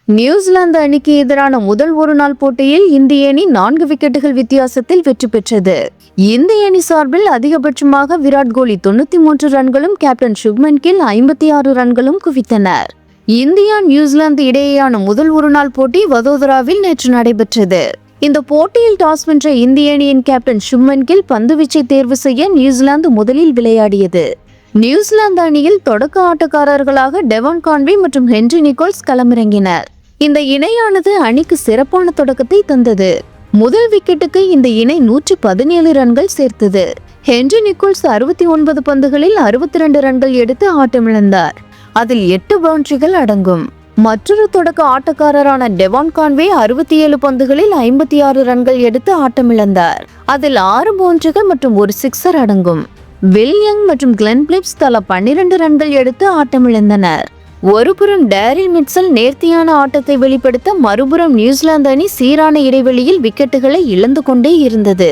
New Zealand அணிக்கு எதிரான முதல் ஒருநாள் போட்டியில் இந்திய அணி 4 விக்கெட்டுகள் வித்தியாசத்தில் வெற்றி பெற்றது. இந்திய அணி சார்பில் அதிகபட்சமாக விராட் கோலி 93 ரன்களும் கேப்டன் சுப்மன் கில் 56 ரன்களும் குவித்தனர். இந்தியா நியூசிலாந்து இடையேயான முதல் ஒருநாள் போட்டி வதோதராவில் நேற்று நடைபெற்றது. இந்த போட்டியில் டாஸ் வென்ற இந்திய அணியின் கேப்டன் சுப்மன் கில் பந்துவீச்சை தேர்வு செய்ய நியூசிலாந்து முதலில் விளையாடியது. நியூசிலாந்து அணியில் தொடக்க ஆட்டக்காரர்களாக டெவான் கான்வே மற்றும் ஹென்றி நிக்கோல்ஸ் களமிறங்கினர். இந்த இணையானது அணிக்கு சிறப்பான தொடக்கத்தை தந்தது. முதல் விக்கெட்டுக்கு இந்த இணை 117 ரன்கள் சேர்த்தது. ஹென்றி நிக்கோல்ஸ் 69 பந்துகளில் 62 ரன்கள் எடுத்து ஆட்டமிழந்தார். அதில் 8 பவுண்டரிகள் அடங்கும். மற்றொரு தொடக்க ஆட்டக்காரரான டெவான் கான்வே 67 பந்துகளில் 56 ரன்கள் எடுத்து ஆட்டமிழந்தார். அதில் 6 பவுண்டரிகள் மற்றும் ஒரு சிக்ஸர் அடங்கும். வில் யங் மற்றும் கிளென் பிலிப்ஸ் தலா 12 ரன்கள் எடுத்து ஆட்டமிழந்தனர். ஒருபுறம் டேரில் மிட்சல் நேர்த்தியான ஆட்டத்தை வெளிப்படுத்த, மறுபுறம் நியூசிலாந்து அணி சீரான இடைவெளியில் விக்கெட்டுகளை இழந்து கொண்டே இருந்தது.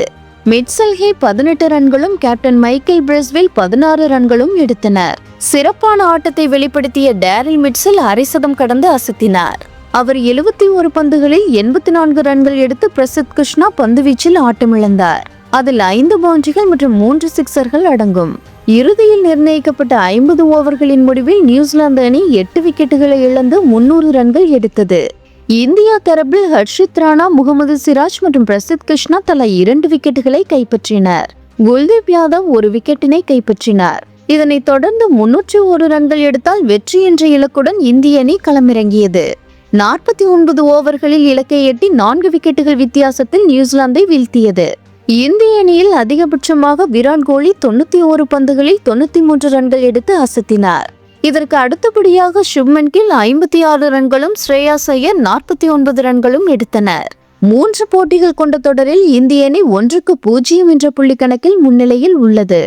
மிட்சல் 18 ரன்களும் கேப்டன் மைக்கேல் பிரஸ்வெல் 16 ரன்களும் எடுத்தனர். சிறப்பான ஆட்டத்தை வெளிப்படுத்திய டேரில் மிட்சல் அரை சதம் கடந்து அசத்தினார். அவர் 71 பந்துகளில் 84 ரன்கள் எடுத்து பிரசித் கிருஷ்ணா பந்துவீச்சில் ஆட்டமிழந்தார். அதில் 5 பவுண்டரிகள் மற்றும் 3 சிக்ஸர்கள் அடங்கும். இறுதியில் நிர்ணயிக்கப்பட்ட 50 ஓவர்களின் முடிவில் நியூசிலாந்து அணி 8 விக்கெட்டுகளை இழந்து 300 ரன்கள் எடுத்தது. இந்தியா தரப்பில் ஹர்ஷித் ராணா, முகமது சிராஜ் மற்றும் பிரசித் கிருஷ்ணா தலா 2 விக்கெட்டுகளை கைப்பற்றினர். குல்தீப் யாதவ் 1 விக்கெட்டினை கைப்பற்றினார். இதனைத் தொடர்ந்து 301 ரன்கள் எடுத்தால் வெற்றி என்ற இலக்குடன் இந்திய அணி களமிறங்கியது. 49 ஓவர்களில் இலக்கை எட்டி 4 விக்கெட்டுகள் வித்தியாசத்தில் நியூசிலாந்தை வீழ்த்தியது. இந்திய அணியில் அதிகபட்சமாக விராட் கோலி 91 பந்துகளில் 93 ரன்கள் எடுத்து அசத்தினார். இதற்கு அடுத்தபடியாக சுப்மன் கில் 56 ரன்களும் ஸ்ரேயாஸ் ஐயர் 49 ரன்களும் எடுத்தனர். 3 போட்டிகள் கொண்ட தொடரில் இந்திய அணி 1-0 என்ற புள்ளி கணக்கில் முன்னிலையில் உள்ளது.